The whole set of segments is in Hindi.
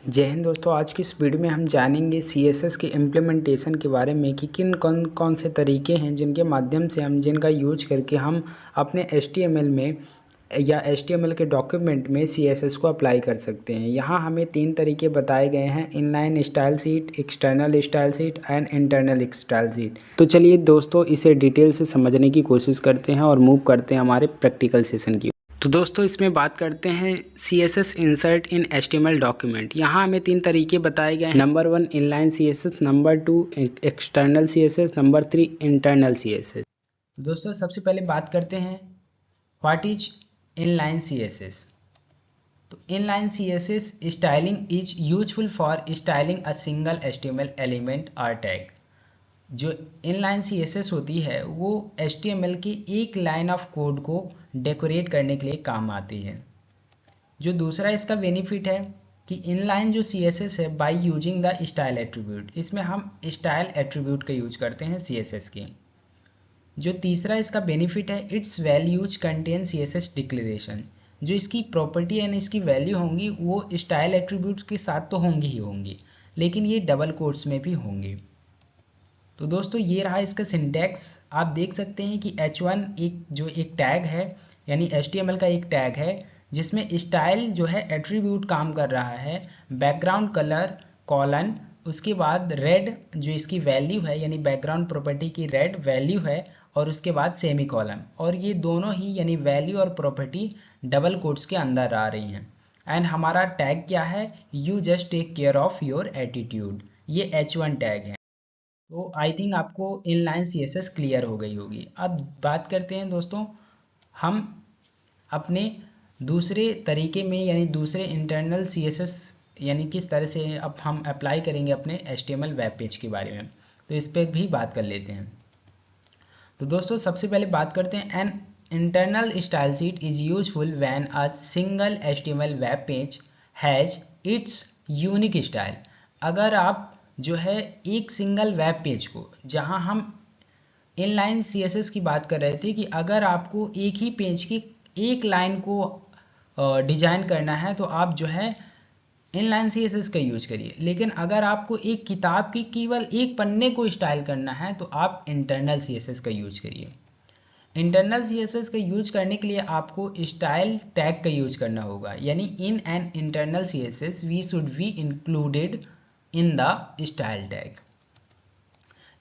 जय हिंद दोस्तों। आज की इस वीडियो में हम जानेंगे सीएसएस के इम्प्लीमेंटेशन के बारे में कि किन कौन कौन से तरीके हैं जिनके माध्यम से हम जिनका यूज करके हम अपने एचटीएमएल में या एचटीएमएल के डॉक्यूमेंट में सीएसएस को अप्लाई कर सकते हैं। यहाँ हमें 3 तरीके बताए गए हैं: inline style sheet, external style sheet and internal style sheet. तो चलिए दोस्तों, इसे डिटेल से समझने की कोशिश करते हैं और मूव करते हैं हमारे प्रैक्टिकल सेशन की। तो दोस्तों, इसमें बात करते हैं CSS इंसर्ट इन HTML डॉक्यूमेंट। यहाँ हमें 3 तरीके बताए गए हैं। Number 1 inline CSS, number 2 external CSS, number 3 internal CSS। दोस्तों, सबसे पहले बात करते हैं व्हाट इज इनलाइन CSS। तो inline CSS styling is useful for styling a single HTML element और टैग। जो इनलाइन CSS होती है वो HTML की एक लाइन ऑफ कोड को डेकोरेट करने के लिए काम आती है। जो दूसरा इसका बेनिफिट है कि इनलाइन जो CSS है by using the style attribute, इसमें हम स्टाइल एट्रीब्यूट का यूज करते हैं CSS की। जो तीसरा इसका बेनिफिट है, it's values contain CSS declaration. जो इसकी प्रॉपर्टी एंड इसकी वैल्यू होंगी वो स्टाइल एट्रीब्यूट्स के साथ तो होंगी ही होंगी, लेकिन ये डबल कोट्स में भी होंगी। तो दोस्तों, ये रहा इसका सिंटैक्स। आप देख सकते हैं कि H1 एक टैग है, यानी HTML का एक टैग है जिसमें स्टाइल जो है एट्रीब्यूट काम कर रहा है। बैकग्राउंड कलर कॉलन, उसके बाद रेड जो इसकी वैल्यू है, यानी बैकग्राउंड प्रॉपर्टी की रेड वैल्यू है, और उसके बाद सेमी कॉलन। और ये दोनों ही यानी वैल्यू और प्रॉपर्टी डबल कोट्स के अंदर आ रही हैं। एंड हमारा टैग क्या है? You just take care of your attitude. ये H1 टैग है। तो आई थिंक आपको इनलाइन CSS क्लियर हो गई होगी। अब बात करते हैं दोस्तों हम अपने दूसरे तरीके में, यानी दूसरे इंटरनल CSS, यानी किस तरह से अब हम अप्लाई करेंगे अपने HTML वेब पेज के बारे में। तो इस पर भी बात कर लेते हैं। तो दोस्तों, सबसे पहले बात करते हैं an internal style sheet is useful when a single HTML web page has its unique style. अगर आप जो है एक सिंगल वेब पेज को, जहां हम इनलाइन CSS की बात कर रहे थे कि अगर आपको एक ही पेज की एक लाइन को डिजाइन करना है तो आप जो है इनलाइन CSS का यूज करिए। लेकिन अगर आपको एक किताब की केवल एक पन्ने को स्टाइल करना है तो आप इंटरनल CSS का यूज करिए। इंटरनल CSS का यूज करने के लिए आपको स्टाइल टैग का यूज करना होगा, यानी in an internal CSS we should be included in the style tag.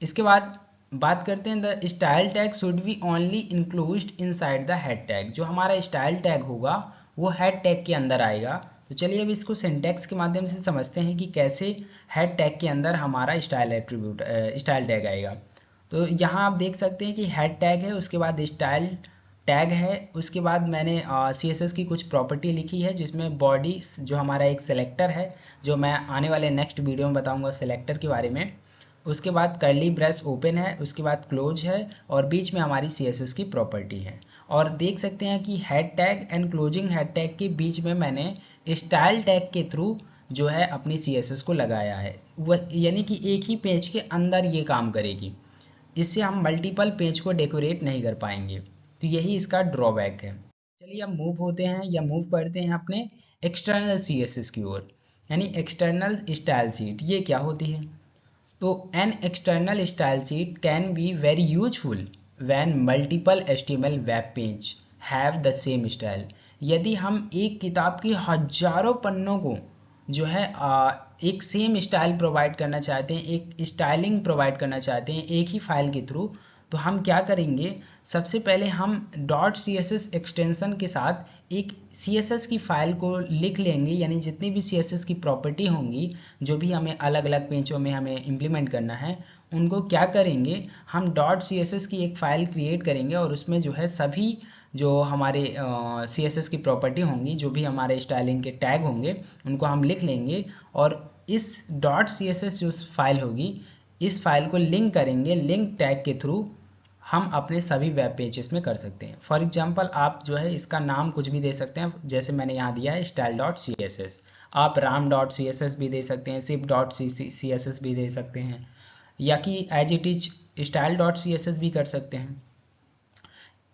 इसके बाद बात करते हैं the style tag should be only included inside the head tag. जो हमारा स्टाइल टैग होगा वो हेड टैग के अंदर आएगा। तो चलिए अब इसको सिंटैक्स के माध्यम से समझते हैं कि कैसे हेड टैग के अंदर हमारा स्टाइल टैग आएगा। तो यहाँ आप देख सकते हैं कि हेड टैग है, उसके बाद स्टाइल टैग है, उसके बाद मैंने CSS की कुछ प्रॉपर्टी लिखी है जिसमें बॉडी जो हमारा एक सेलेक्टर है, जो मैं आने वाले नेक्स्ट वीडियो में बताऊंगा सेलेक्टर के बारे में। उसके बाद कर्ली ब्रेस ओपन है, उसके बाद क्लोज है, और बीच में हमारी CSS की प्रॉपर्टी है। और देख सकते हैं कि head tag and closing head tag के बीच में मैंने स्टाइल टैग के थ्रू जो है अपनी CSS को लगाया है। वह यानी कि एक ही पेज के अंदर ये काम करेगी, इससे हम मल्टीपल पेज को डेकोरेट नहीं कर पाएंगे। तो यही इसका ड्रॉबैक है। चलिए अब मूव होते हैं या मूव करते हैं अपने एक्सटर्नल CSS की ओर, यानी एक्सटर्नल स्टाइल शीट। ये क्या होती है? तो an external style sheet can be very useful when multiple HTML web page have the same style। यदि हम एक किताब की हजारों पन्नों को जो है एक सेम स्टाइल प्रोवाइड करना चाहते हैं, एक स्टाइलिंग प्रोवाइड करना चाहते हैं एक ही फाइल के थ्रू, तो हम क्या करेंगे? सबसे पहले हम .css एक्सटेंशन के साथ एक CSS की फाइल को लिख लेंगे, यानी जितनी भी CSS की प्रॉपर्टी होंगी जो भी हमें अलग अलग पेजों में हमें इम्प्लीमेंट करना है, उनको क्या करेंगे? हम .css की एक फ़ाइल क्रिएट करेंगे और उसमें जो है सभी जो हमारे CSS की प्रॉपर्टी होंगी, जो भी हमारे स्टाइलिंग के टैग होंगे, उनको हम लिख लेंगे। और इस .css जो फाइल होगी, इस फाइल को लिंक करेंगे लिंक टैग के थ्रू। हम अपने सभी वेब पेजेस में कर सकते हैं। फॉर एग्जांपल आप जो है इसका नाम कुछ भी दे सकते हैं, जैसे मैंने यहाँ दिया है style.css। आप ram.css भी दे सकते हैं, zip.css भी दे सकते हैं, या कि एज इट इज style.css भी कर सकते हैं।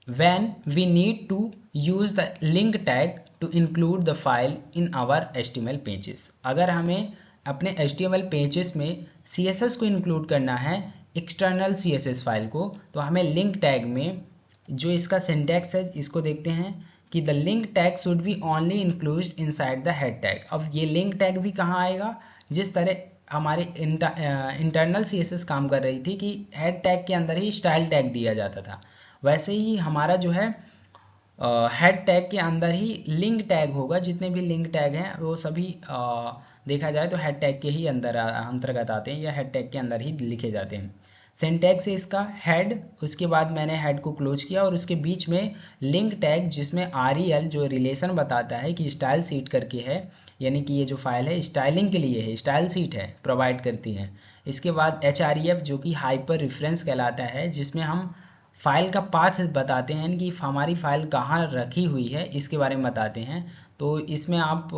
when we need to use the link tag to include the file in our HTML pages। अगर हमें अपने HTML पेजेस में CSS को इंक्लूड करना है, एक्सटर्नल CSS फाइल को, तो हमें लिंक टैग में जो इसका सिंटैक्स है इसको देखते हैं कि the link tag should be only include inside the head tag. अब ये लिंक टैग भी कहाँ आएगा? जिस तरह हमारे इंटरनल CSS काम कर रही थी कि हेड टैग के अंदर ही स्टाइल टैग दिया जाता था, वैसे ही हमारा जो है हेड टैग के अंदर ही लिंक टैग होगा। जितने भी लिंक टैग हैं वो सभी देखा जाए तो हेड टैग के ही अंतर्गत आते हैं या हेड टैग के अंदर ही लिखे जाते हैं। सिंटैक्स है इसका हेड, उसके बाद मैंने हेड को क्लोज किया और उसके बीच में लिंक टैग जिसमें REL जो रिलेशन बताता है कि स्टाइल सीट करके है, यानी कि ये जो फाइल है स्टाइलिंग के लिए है, स्टाइल सीट है प्रोवाइड करती है। इसके बाद HREF जो कि हाइपर रेफरेंस कहलाता है, जिसमें हम फाइल का पाथ बताते हैं कि हमारी फाइल कहाँ रखी हुई है इसके बारे में बताते हैं। तो इसमें आप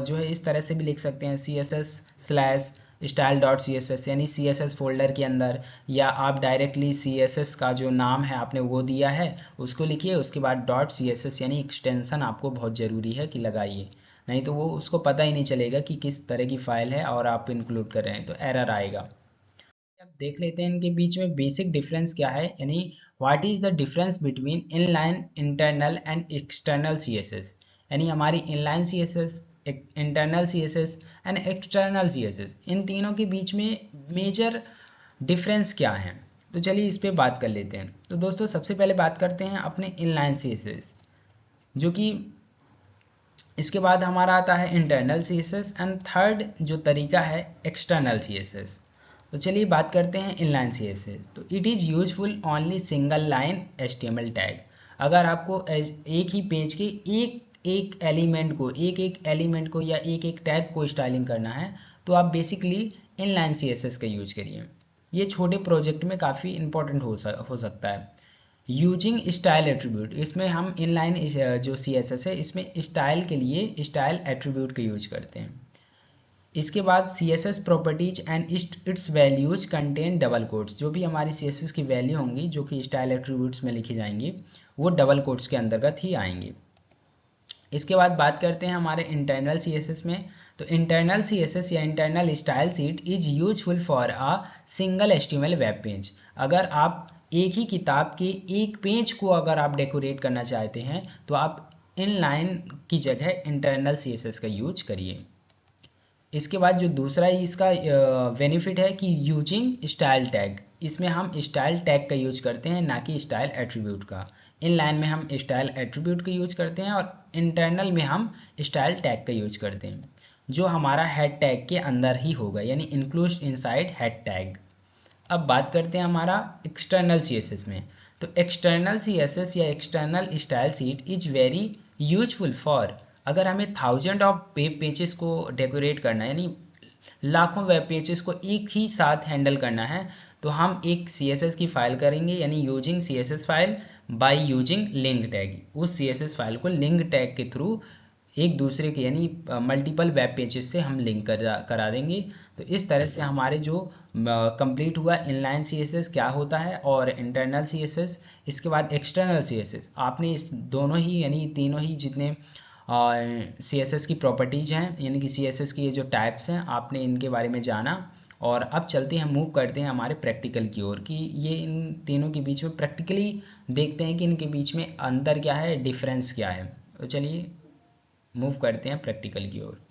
जो है इस तरह से भी लिख सकते हैं CSS/style.css यानी CSS फोल्डर के अंदर, या आप डायरेक्टली CSS का जो नाम है आपने वो दिया है उसको लिखिए, उसके बाद .css यानी एक्सटेंशन आपको बहुत ज़रूरी है कि लगाइए, नहीं तो वो उसको पता ही नहीं चलेगा कि किस तरह की फ़ाइल है और आप इंक्लूड कर रहे हैं तो एरर आएगा। अब देख लेते हैं इनके बीच में बेसिक डिफरेंस क्या है, यानी what is the difference between inline, internal and external CSS। यानी हमारी inline CSS, internal CSS and external CSS, इन तीनों के बीच में मेजर डिफरेंस क्या है। तो चलिए इस पे बात कर लेते हैं। तो दोस्तों सबसे पहले बात करते हैं अपने इनलाइन CSS, जो कि इसके बाद हमारा आता है इंटरनल CSS एंड थर्ड जो तरीका है एक्सटर्नल CSS। तो चलिए बात करते हैं इनलाइन CSS। तो it is useful only single line HTML tag. अगर आपको एक ही पेज के एक एक एलिमेंट को या एक एक टैग को स्टाइलिंग करना है तो आप बेसिकली इनलाइन CSS का यूज करिए। ये छोटे प्रोजेक्ट में काफ़ी इंपॉर्टेंट हो सकता है। यूजिंग स्टाइल एट्रीब्यूट, इसमें हम इनलाइन जो CSS है इसमें स्टाइल के लिए स्टाइल एट्रीब्यूट का यूज करते हैं। इसके बाद CSS properties and it's values contain double quotes. जो भी हमारी CSS की वैल्यू होंगी जो कि स्टाइल एट्रीब्यूट्स में लिखी जाएंगी वो डबल कोट्स के अंतर्गत ही आएंगी। इसके बाद बात करते हैं हमारे इंटरनल CSS में। तो इंटरनल CSS या internal style seat is useful for a single HTML web page. अगर आप एक ही किताब के एक पेज को अगर आप डेकोरेट करना चाहते हैं तो आप इनलाइन की जगह इंटरनल CSS का यूज करिए। इसके बाद जो दूसरा इसका बेनिफिट है कि यूजिंग स्टाइल टैग, इसमें हम स्टाइल टैग का यूज करते हैं ना कि स्टाइल एट्रीब्यूट का। इन लाइन में हम स्टाइल एट्रीब्यूट का यूज करते हैं और इंटरनल में हम स्टाइल टैग का यूज करते हैं, जो हमारा हेड टैग के अंदर ही होगा, यानी इंक्लूड इनसाइड हेड टैग। अब बात करते हैं हमारा एक्सटर्नल CSS में। तो एक्सटर्नल CSS या external style seat is very useful for, अगर हमें 1000 ऑफ वेब पेजेस को डेकोरेट करना है, यानी लाखों वेब पेजेस को एक ही साथ हैंडल करना है, तो हम एक CSS की फाइल करेंगे, यानी using CSS file by using link tag. उस CSS फाइल को लिंक टैग के थ्रू एक दूसरे के यानी मल्टीपल वेब पेजेस से हम लिंक करा देंगे। तो इस तरह से हमारे जो कंप्लीट हुआ इनलाइन CSS क्या होता है और इंटरनल CSS। इसके बाद एक्सटर्नल CSS, आपने इस दोनों ही यानी तीनों ही जितने CSS की प्रॉपर्टीज़ हैं यानी कि CSS की ये जो टाइप्स हैं आपने इनके बारे में जाना। और अब चलते हैं मूव करते हैं हमारे प्रैक्टिकल की ओर कि ये इन तीनों के बीच में प्रैक्टिकली देखते हैं कि इनके बीच में अंतर क्या है, डिफरेंस क्या है। तो चलिए मूव करते हैं प्रैक्टिकल की ओर।